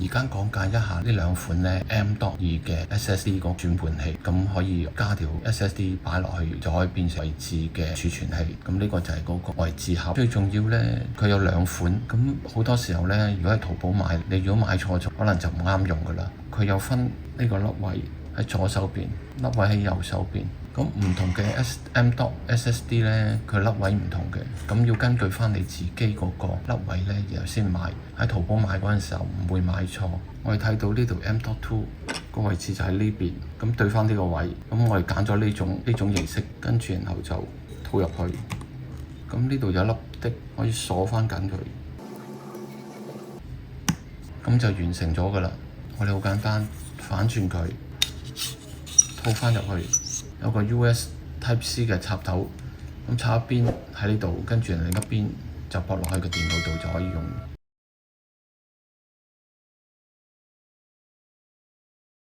而家講解一下呢兩款咧 M.2 嘅 SSD 個轉盤器，咁可以加條 SSD 擺落去就可以變成位置嘅儲存器。咁呢個就係嗰個位置盒。最重要呢，佢有兩款。咁好多時候呢，如果喺淘寶買，你如果買錯咗，可能就唔啱用噶啦。佢有分呢個粒位喺左手邊，粒位喺右手邊。咁唔同嘅 M.2 SSD 呢，佢粒位唔同嘅，咁要根據翻你自己嗰個粒位呢，然後先買。喺淘寶買嗰陣時候唔會買錯。我哋睇到呢度 M.2 個位置就喺呢邊，咁對翻呢個位，咁我哋揀咗呢種形式，跟住然後就套入去。咁呢度有粒的可以鎖翻緊佢，咁就完成咗噶啦。我哋好簡單，反轉佢，套翻入去。有個 US Type-C 嘅插頭，咁插一邊喺呢度，跟住另一邊就駁落去個電腦度就可以用。